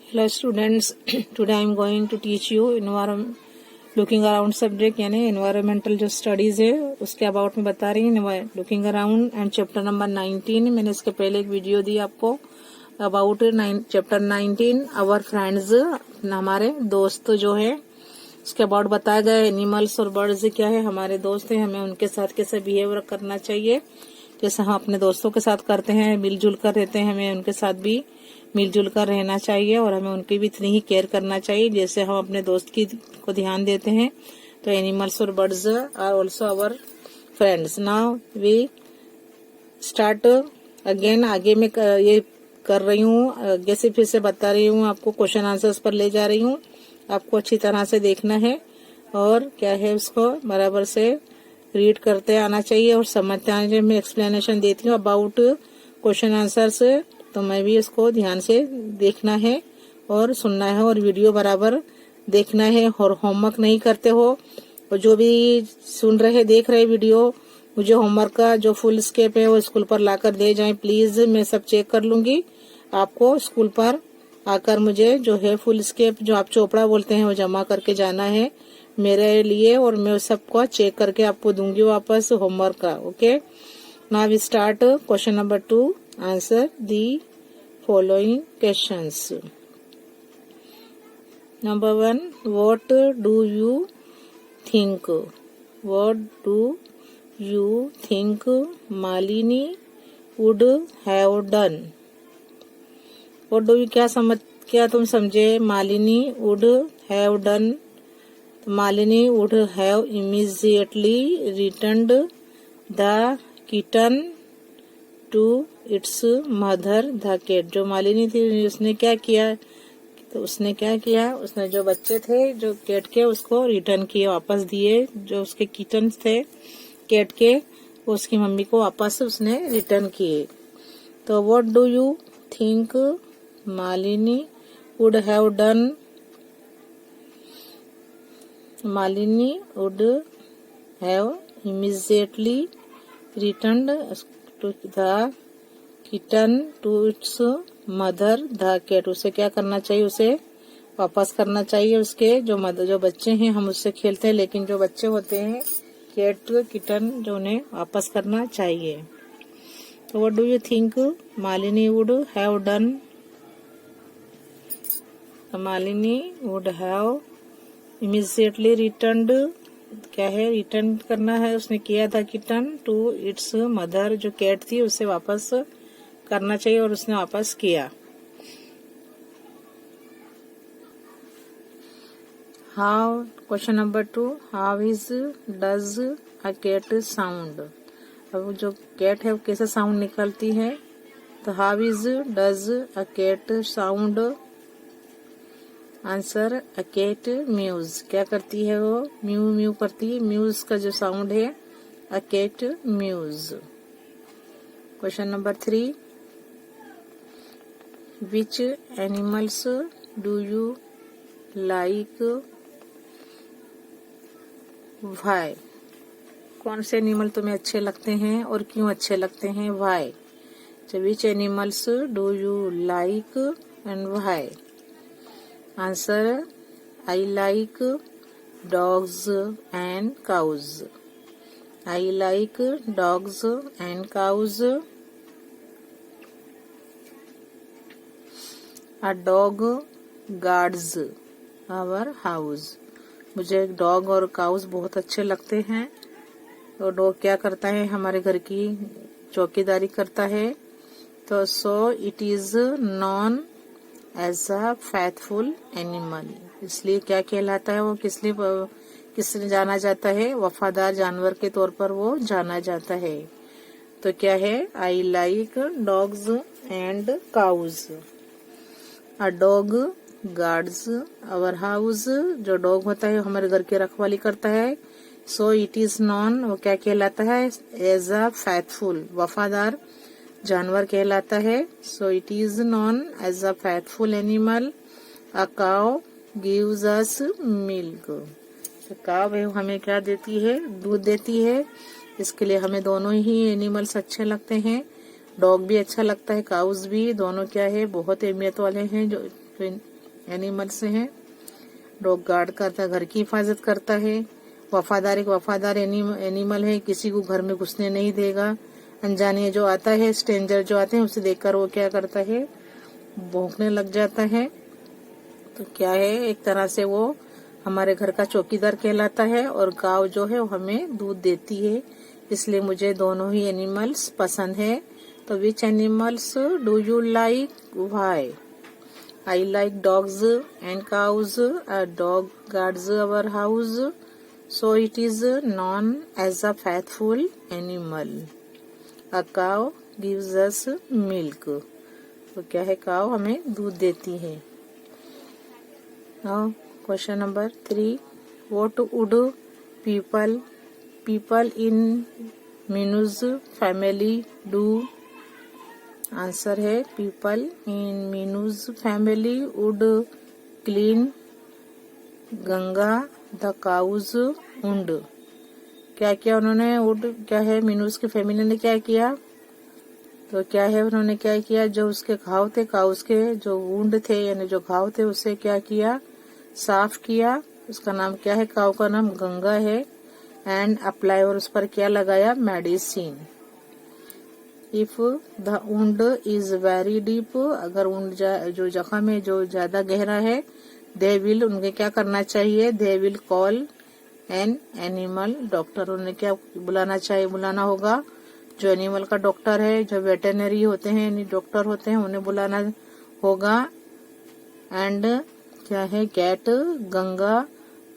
Hello students, today I am going to teach you looking around subject यानी environmental जो studies है उसके about में बता रही हूँ। Looking around and chapter number 19। मैंने इसके पहले एक वीडियो दी आपको अबाउट चैप्टर 19 आवर फ्रेंड्स, हमारे दोस्त जो है उसके अबाउट बताया गया। एनिमल्स और बर्ड्स क्या है, हमारे दोस्त हैं, हमें उनके साथ कैसे बिहेव करना चाहिए, जैसे हम अपने दोस्तों के साथ करते हैं, मिलजुल कर रहते हैं, हमें उनके साथ भी मिलजुल कर रहना चाहिए और हमें उनकी भी इतनी ही केयर करना चाहिए जैसे हम अपने दोस्त की को ध्यान देते हैं। तो एनिमल्स और birds are also our friends. Now we start again. आगे में ये कर रही हूँ, आगे से फिर से बता रही हूँ आपको, क्वेश्चन आंसर्स पर ले जा रही हूँ। आपको अच्छी तरह से देखना है और क्या है उसको बराबर से रीड करते आना चाहिए और समझते आना चाहिए। मैं एक्सप्लेनेशन देती हूँ अबाउट क्वेश्चन आंसर्स, तो मैं भी इसको ध्यान से देखना है और सुनना है और वीडियो बराबर देखना है। और होमवर्क नहीं करते हो और जो भी सुन रहे देख रहे वीडियो, मुझे होमवर्क का जो फुल स्केप है वो स्कूल पर लाकर दे जाएं प्लीज। मैं सब चेक कर लूंगी। आपको स्कूल पर आकर मुझे जो है फुल स्केप, जो आप चोपड़ा बोलते हैं, वो जमा करके जाना है मेरे लिए और मैं सबको चेक करके आपको दूंगी वापस होमवर्क का। Okay, now we start question number 2। Answer the following questions. Number 1, what do you think? What do you think Malini would have done? What do you क्या तुम समझे? Malini would have done. Malini would have immediately returned the kitten to its mother the cat. जो मालिनी थी उसने क्या किया, तो उसने क्या किया, उसने जो बच्चे थे जो कैट के उसको रिटर्न किए, वापस दिए। जो उसके किटन थे कैट के, वो उसकी मम्मी को वापस उसने रिटर्न किए। तो what do you think Malini would have done? Malini would have immediately returned to the kitten to its mother the cat. उसे क्या करना चाहिए, उसे वापस करना चाहिए। उसके जो बच्चे हैं, हम उससे खेलते हैं, लेकिन जो बच्चे होते हैं कैट किटन, जो उन्हें वापस करना चाहिए। तो what do you think Malini would have done? Malini would have immediately returned, क्या है, रिटर्न करना है, उसने किया था किटन टू इट्स मदर, जो कैट थी उसे वापस करना चाहिए और उसने वापस किया। How, question number 2, how is does a cat sound? अब जो कैट है वो कैसे साउंड निकलती है, तो how is does a cat sound? Answer, a cat mews. क्या करती है वो? म्यू म्यू करती है। म्यूज का जो साउंड है a cat mews. Question number 3, Which animals do you like? Why? कौन से एनिमल तुम्हें अच्छे लगते हैं और क्यों अच्छे लगते हैं? Why? So which animals do you like and why? Answer, I like dogs and cows. I like dogs and cows. A dog guards our house. मुझे डॉग और काउस बहुत अच्छे लगते हैं। तो डॉग क्या करता है, हमारे घर की चौकीदारी करता है। तो so it is known as a faithful animal. इसलिए क्या कहलाता है वो, किसने जाना जाता है? वफादार जानवर के तौर पर वो जाना जाता है। तो क्या है? I like dogs and cows. A dog guards our house. जो डॉग होता है हमारे घर की रखवाली करता है। सो इट इज नॉन, वो क्या कहलाता है? एज अ फेथफुल, वफादार जानवर कहलाता है। So it is known as a faithful animal. A cow gives us milk. Cow है हमें क्या देती है? दूध देती है। इसके लिए हमें दोनों ही एनिमल्स अच्छे लगते हैं। डॉग भी अच्छा लगता है, काउस भी, दोनों क्या है बहुत अहमियत वाले हैं जो एनिमल्स हैं। डॉग गार्ड करता है, घर की हिफाजत करता है। वफादार एक वफादार एनिमल है, किसी को घर में घुसने नहीं देगा। अनजाने जो आता है, स्ट्रेंजर जो आते हैं, उसे देखकर वो क्या करता है, भौंकने लग जाता है। तो क्या है, एक तरह से वो हमारे घर का चौकीदार कहलाता है। और गाय जो है वो हमें दूध देती है। इसलिए मुझे दोनों ही एनिमल्स पसंद है। तो which animals do you like, why? I like dogs and cows. A dog guards our house, so it is known as a faithful animal. A cow gives us milk. तो क्या है, काव हमें दूध देती है। Now question number 3. What would people in Minu's family do? Answer है, people in Minu's family would clean Ganga the cow's wound. क्या किया उन्होंने, वुड क्या है, मीनूज की फैमिली ने क्या किया, तो क्या है, उन्होंने क्या किया, जो उसके घाव थे, काउज के जो वुंड थे यानी जो घाव थे, उसे क्या किया, साफ किया। उसका नाम क्या है, काउ का नाम गंगा है। एंड अप्लाई, और उस पर क्या लगाया, medicine. If the wound is very deep, अगर वुंड जो जख्म है जो ज्यादा गहरा है, दे विल, उनके क्या करना चाहिए, they will call an animal doctor. उन्हें क्या बुलाना होगा, जो एनिमल का डॉक्टर है, जो वेटरनरी होते हैं, डॉक्टर होते हैं, उन्हें बुलाना होगा। एंड क्या है, गेट गंगा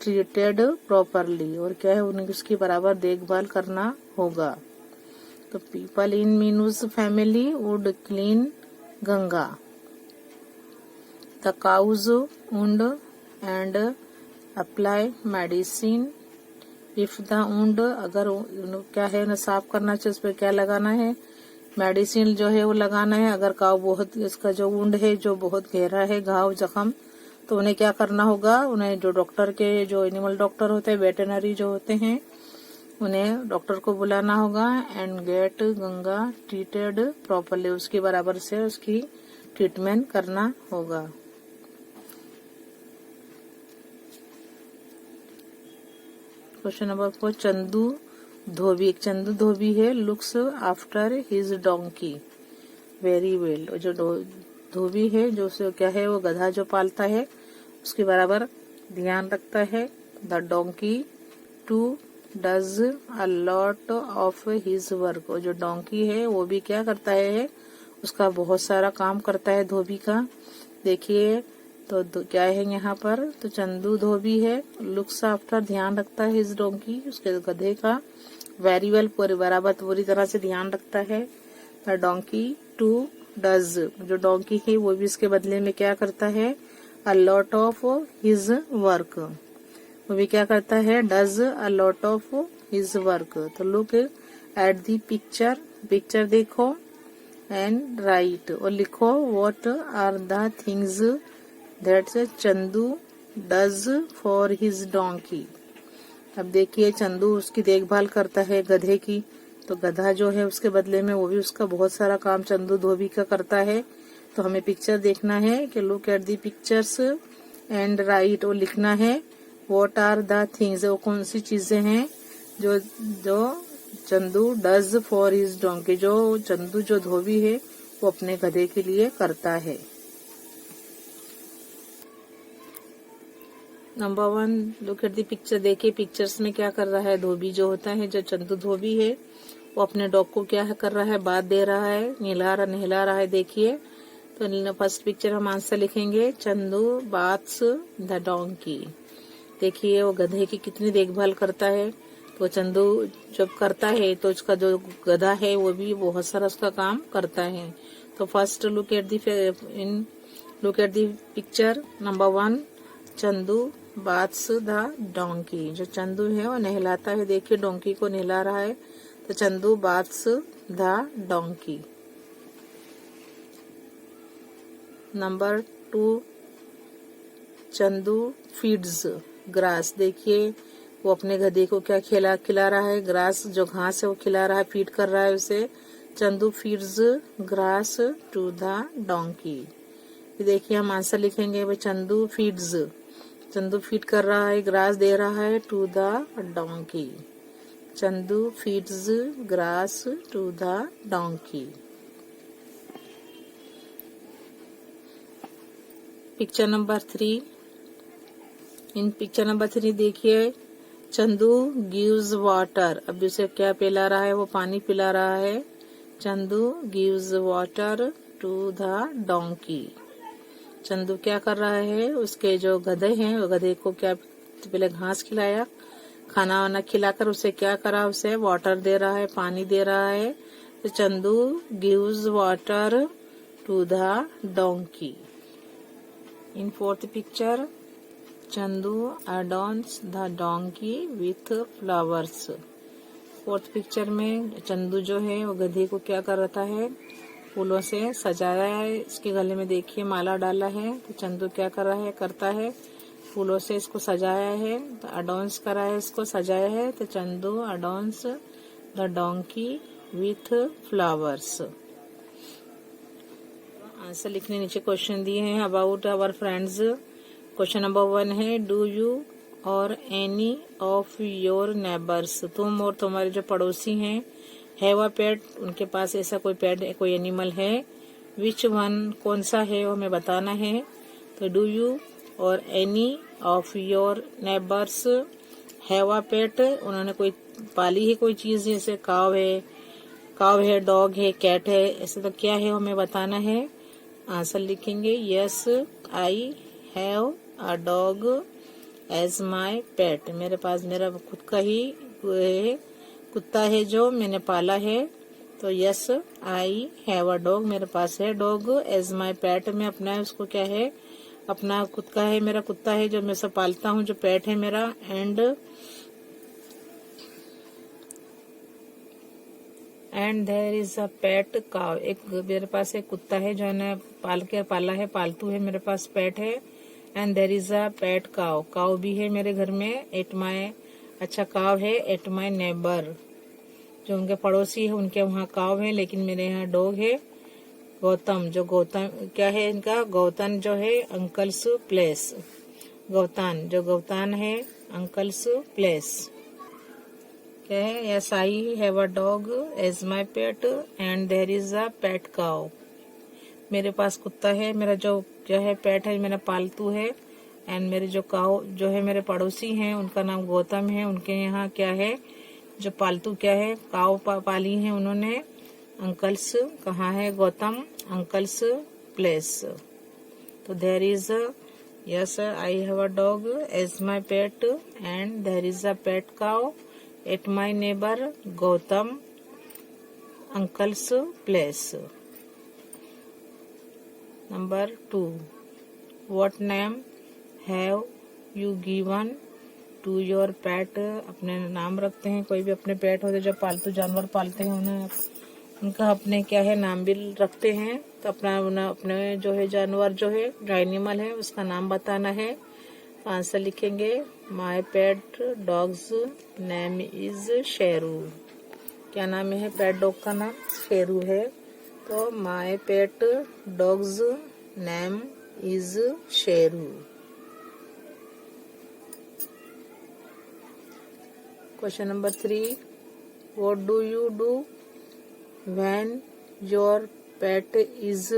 ट्रीटेड प्रॉपरली, और क्या है, उन्हें उसकी बराबर देखभाल करना होगा। तो people in Minu's family would clean Ganga the cow's wound and apply medicine. If the wound, अगर क्या है ना साफ करना चाहिए, उस पर क्या लगाना है, मेडिसिन जो है वो लगाना है। अगर काउ बहुत, इसका जो वुंड है जो बहुत गहरा है, घाव जख्म, तो उन्हें क्या करना होगा, उन्हें जो डॉक्टर के, जो एनिमल डॉक्टर होते हैं, वेटरनरी जो होते हैं, उन्हें डॉक्टर को बुलाना होगा। And get Ganga treated properly, उसकी बराबर से उसकी ट्रीटमेंट करना होगा। Question number 4. चंदू धोबी, एक चंदू धोबी है, looks after his donkey very well. जो धोबी है, जो क्या है, वो गधा जो पालता है उसके बराबर ध्यान रखता है। The donkey too does a lot of his work, और जो डोंकी है वो भी क्या करता है, उसका बहुत सारा काम करता है धोबी का। देखिए तो क्या है यहाँ पर, तो चंदू धोबी है, लुक्स आफ्टर, ध्यान रखता है, हिज डोंकी, उसके गधे का, वेरी वेल, बराबर पूरी तरह से ध्यान रखता है। द डोंकी टू डज, जो डोंकी है वो भी इसके बदले में क्या करता है, a lot of his work, वो भी क्या करता है, does a lot of his work. तो लुक एट दी पिक्चर देखो, एंड राइट, और लिखो, what are the things that Chandu does for his donkey. अब देखिए, चंदू उसकी देखभाल करता है गधे की, तो गधा जो है उसके बदले में वो भी उसका बहुत सारा काम चंदू धोबी का करता है। तो हमें पिक्चर देखना है कि look at the pictures and write, और लिखना है व्हाट आर द थिंग्स, वो कौन सी चीजें हैं जो Chandu does for his donkey, जो चंदू जो धोबी है वो अपने गधे के लिए करता है। Number 1, look at the picture, देखिए पिक्चर्स में क्या कर रहा है, धोबी जो होता है, जो चंदू धोबी है, वो अपने डॉग को क्या कर रहा है, बात दे रहा है, नहला रहा है। देखिए तो फर्स्ट पिक्चर हम आंसर लिखेंगे, चंदू बाथ्स द डोंकी। देखिए वो गधे की कितनी देखभाल करता है। तो चंदू जब करता है तो उसका जो गधा है वो भी बहुत सारा उसका काम करता है। तो first look at the picture number 1, Chandu baths the donkey, जो चंदू है वो नहलाता है। देखिए डोंकी को नहला रहा है, तो Chandu baths the donkey. Number 2, Chandu feeds grass. देखिए वो अपने गधे को क्या खिला रहा है, ग्रास, जो घास है वो खिला रहा है, फीड कर रहा है उसे। Chandu feeds grass to the donkey. ये देखिए हम आंसर लिखेंगे। वो चंदू फीड्स, चंदू फीड कर रहा है, ग्रास दे रहा है to the donkey. Chandu feeds grass to the donkey. Picture number 3। In picture number 3 देखिए, चंदू गिव्स वाटर। अब उसे क्या पिला रहा है? वो पानी पिला रहा है। Chandu gives water to the donkey. Chandu क्या कर रहा है? उसके जो गधे हैं, वो गधे को क्या पहले घास खिलाया, खाना वाना खिलाकर उसे क्या करा? उसे वाटर दे रहा है, पानी दे रहा है। तो Chandu gives water to the donkey. In fourth picture, Chandu adorns the donkey with flowers. Fourth picture में चंदू जो है वो गधे को क्या कर रहा है? फूलों से सजाया है। इसके गले में देखिए माला डाला है। तो चंदू क्या कर रहा है? करता है, फूलों से इसको सजाया है। तो अडोन्स करा है, इसको सजाया है। तो Chandu adorns the donkey with flowers. Answer लिखने नीचे क्वेश्चन दिए हैं about our friends. Question number 1 है, do you or any of your neighbours, तुम और तुम्हारे जो पड़ोसी हैं, हैव अ पेट, उनके पास ऐसा कोई पेट, कोई एनिमल है। विच वन, कौन सा है वो हमें बताना है। तो do you or any of your neighbours have a pet, उन्होंने कोई पाली है कोई चीज, जैसे काव है, डॉग है, कैट है, ऐसे तो क्या है हमें बताना है। आंसर लिखेंगे, yes I have a dog as my pet. मेरे पास मेरा खुद का ही कुत्ता है जो मैंने पाला है। तो yes I have a dog, मेरे पास है डॉग। एज माई पेट, मैं अपना उसको क्या है, अपना खुद का है, मेरा कुत्ता है जो मैं सब पालता हूँ, जो पेट है मेरा। एंड देयर इज अ पेट काव, एक मेरे पास एक कुत्ता है जो मैंने पाला है, पालतू है, मेरे पास पेट है। एंड देयर इज अ पेट काव, काव भी है मेरे घर में। एट माई, अच्छा काव है एट माई नेबर, जो उनके पड़ोसी है उनके वहाँ काव है, लेकिन मेरे यहाँ डॉग है गौतम। जो गौतम क्या है इनका? गौतम जो है अंकल्स प्लेस, गौतान जो गौतान है अंकल्स प्लेस। क्या है? Yes I have a dog as my pet and there is a pet cow, मेरे पास कुत्ता है, मेरा जो है पेट है, मेरा पालतू है। एंड मेरे जो काउ जो है मेरे पड़ोसी हैं, उनका नाम गौतम है, उनके यहाँ क्या है, जो पालतू क्या है, काउ पाली है उन्होंने। अंकल्स कहाँ है? Gautam uncle's place. तो there is yes I have a dog as my pet and there is a pet cow at my neighbour Gautam uncle's place. Number 2, what name have you given to your pet, अपने नाम रखते हैं, कोई भी अपने पेट होते जो पालतू जानवर पालते हैं उन्हें उनका अपने क्या है नाम भी रखते हैं। तो अपने जो है जानवर जो है जो एनिमल है उसका नाम बताना है। तो आंसर लिखेंगे, my pet dog's name is Sheru. क्या नाम है पेट डॉग का? नाम शेरू है। तो my pet dog's name is Sheru. Question number 3, what do you do when your pet is,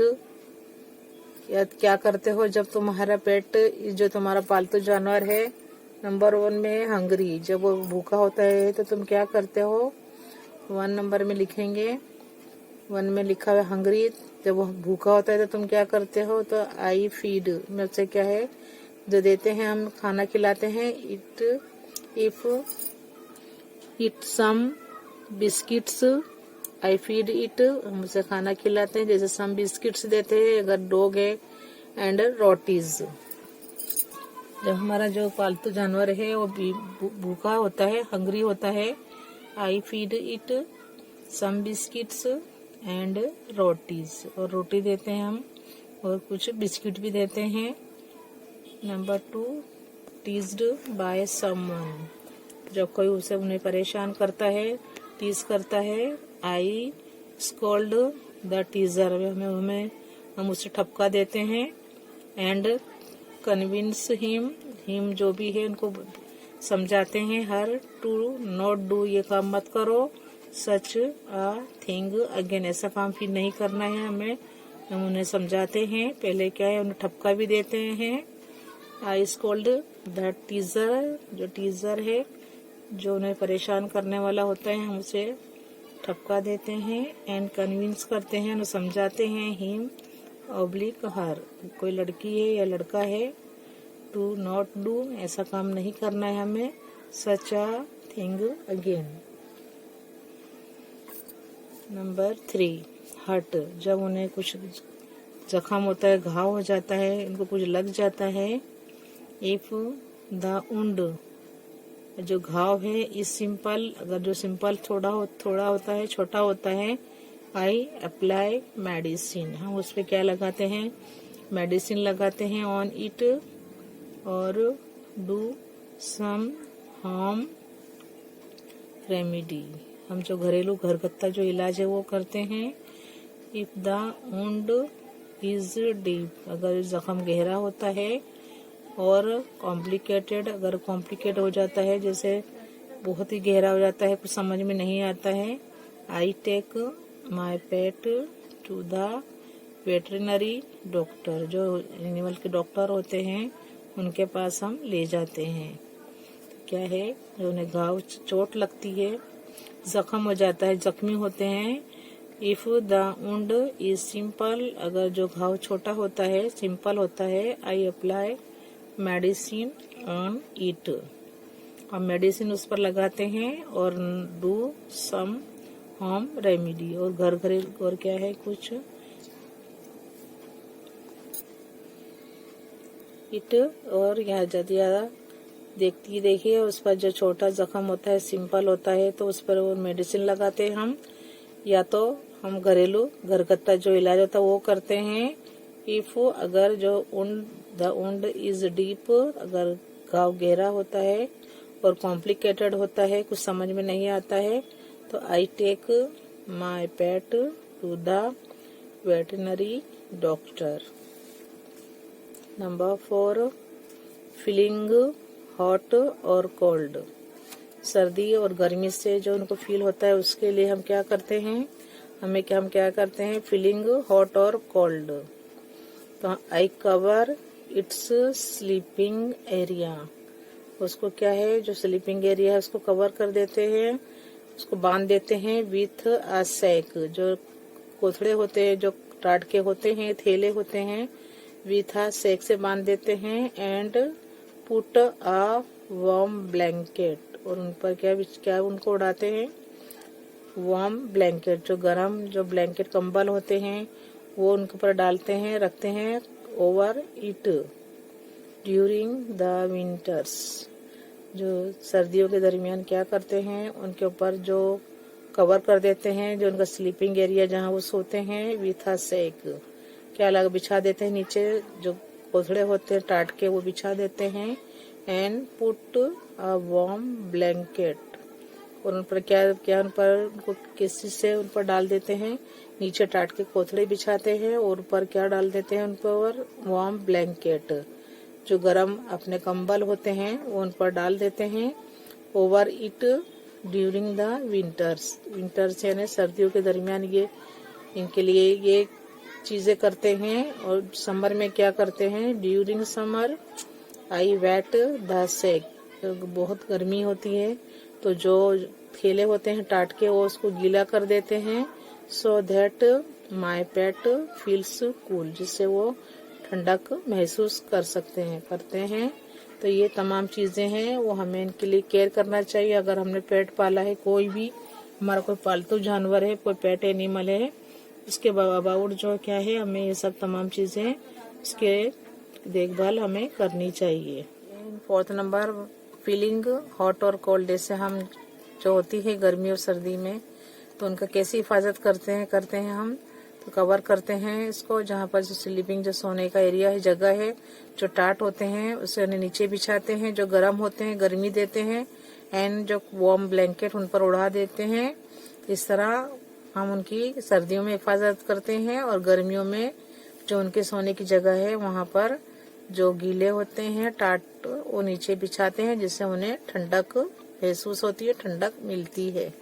क्या करते हो जब तुम्हारा पेट जो तुम्हारा पालतू जानवर है। नंबर 1 में है हंगरी, जब वो भूखा होता है तो तुम क्या करते हो? 1 नंबर में लिखेंगे, 1 में लिखा हुआ हंगरी, जब वो भूखा होता है तो तुम क्या करते हो? तो आई फीड में से क्या है जो देते हैं, हम खाना खिलाते हैं। It some biscuits, I feed it, हम उसे खाना खिलाते हैं, जैसे सम बिस्किट्स देते हैं अगर डॉग है। एंड रोटीज, जब हमारा जो पालतू जानवर है वो भूखा होता है, हंग्री होता है, I feed it some biscuits and rotis, और रोटी देते हैं हम और कुछ बिस्किट भी देते हैं। नंबर 2, टीज्ड बाय समवन, जब कोई उसे उन्हें परेशान करता है, टीज करता है, आई स्कोल्ड द टीजर, हम उसे ठपका देते हैं। एंड कन्विंस हिम जो भी है उनको समझाते हैं हर टू नॉट डू, ये काम मत करो, सच अ थिंग अगेन, ऐसा काम फिर नहीं करना है हमें, हम उन्हें समझाते हैं। पहले क्या है, उन्हें ठपका भी देते हैं। आई स्कोल्ड द टीजर, जो टीजर है जो उन्हें परेशान करने वाला होता है, हम उसे ठपका देते हैं। एंड कन्विंस करते हैं, उन्हें समझाते हैं। हिम ऑब्लिक हर, कोई लड़की है या लड़का है, टू नॉट डू, ऐसा काम नहीं करना है हमें, such a thing again. Number 3 hurt, जब उन्हें कुछ जख्म होता है, घाव हो जाता है, उनको कुछ लग जाता है। इफ द वुंड, जो घाव है, इस सिंपल, अगर जो सिंपल थोड़ा होता है, छोटा होता है, आई अप्लाई मेडिसिन, हम उस पर क्या लगाते हैं, मेडिसिन लगाते हैं ऑन इट, और डू सम होम रेमेडी, हम जो घरेलू घरगत्ता जो इलाज है वो करते हैं। If the wound is deep, अगर जख्म गहरा होता है, और कॉम्प्लिकेटेड, अगर कॉम्प्लिकेट हो जाता है, जैसे बहुत ही गहरा हो जाता है, कुछ समझ में नहीं आता है, I take my pet to the veterinary doctor, जो एनिमल के डॉक्टर होते हैं उनके पास हम ले जाते हैं। क्या है, जो उन्हें घाव चोट लगती है, जख्म हो जाता है, जख्मी होते हैं। If the wound is simple, अगर जो घाव छोटा होता है, सिंपल होता है, I apply medicine on it, हम मेडिसिन उस पर लगाते हैं। और डू सम होम रेमेडी, और घरेलू, और क्या है कुछ इट, और यहाँ ज्यादा देखिए उस पर जो छोटा जख्म होता है, सिंपल होता है, तो उस पर वो मेडिसिन लगाते हैं हम, या तो हम घरेलू घरगत्ता जो इलाज होता है वो करते हैं। इफ, अगर जो द वुंड इज डीप, अगर घाव गहरा होता है और कॉम्प्लिकेटेड होता है, कुछ समझ में नहीं आता है, तो I take my pet to the veterinary doctor. Number 4 feeling hot और कोल्ड, सर्दी और गर्मी से जो उनको फील होता है उसके लिए हम क्या करते हैं, हम क्या करते हैं, फीलिंग हॉट और कोल्ड, तो I cover it's sleeping area, उसको क्या है, जो स्लीपिंग एरिया है उसको कवर कर देते हैं, उसको बांध देते हैं। विथ अ सैक, जो कोथड़े होते हैं, जो टाट के होते हैं, थैले होते हैं, विथ अ सैक से बांध देते हैं। And put a warm blanket, और उन पर क्या उनको उड़ाते हैं, वार्म ब्लैंकेट, जो गर्म जो ब्लैंकेट कंबल होते हैं वो उनके ऊपर डालते हैं, रखते हैं। Over it during the winters, जो सर्दियों के दरमियान क्या करते हैं, उनके ऊपर जो कवर कर देते हैं, जो उनका स्लीपिंग एरिया जहाँ वो सोते हैं, विथ अ सैक, क्या लगा बिछा देते हैं, नीचे जो कोथड़े होते हैं टाट के वो बिछा देते हैं। And put a warm blanket, और उन पर क्या उन पर उनको किसी से उन पर डाल देते हैं, नीचे टाट के कोथड़े बिछाते हैं, और ऊपर क्या डाल देते हैं, उन पर वार्म ब्लैंकेट, जो गरम अपने कंबल होते हैं वो उन पर डाल देते हैं। Over it during the winters यानी सर्दियों के दरमियान ये इनके लिए ये चीजें करते हैं। और समर में क्या करते हैं, during summer I wet the sack, बहुत गर्मी होती है तो जो थैले होते हैं टाट के वो उसको गीला कर देते हैं। So that my pet feels cool, जिससे वो ठंडक महसूस करते हैं। तो ये तमाम चीजें हैं वो हमें इनके लिए केयर करना चाहिए। अगर हमने पेट पाला है, कोई भी हमारा कोई पालतू जानवर है, कोई पेट एनिमल है, उसके अबाउट जो क्या है हमें ये सब तमाम चीजें उसके देखभाल हमें करनी चाहिए। 4th नंबर फीलिंग हॉट और कोल्ड, जैसे हम जो होती है गर्मी और सर्दी में तो उनका कैसी हिफाजत करते हैं हम, तो कवर करते हैं इसको, जहाँ पर जो स्लीपिंग जो सोने का एरिया है, जगह है, जो टाट होते हैं उसे नीचे बिछाते हैं, जो गर्म होते हैं गर्मी देते हैं, एंड जो वार्म ब्लैंकेट उन पर उड़ा देते हैं। इस तरह हम उनकी सर्दियों में हिफाजत करते हैं और गर्मियों में जो उनके सोने की जगह है वहाँ पर जो गीले होते हैं टाट वो नीचे बिछाते हैं, जिससे उन्हें ठंडक महसूस होती है, ठंडक मिलती है।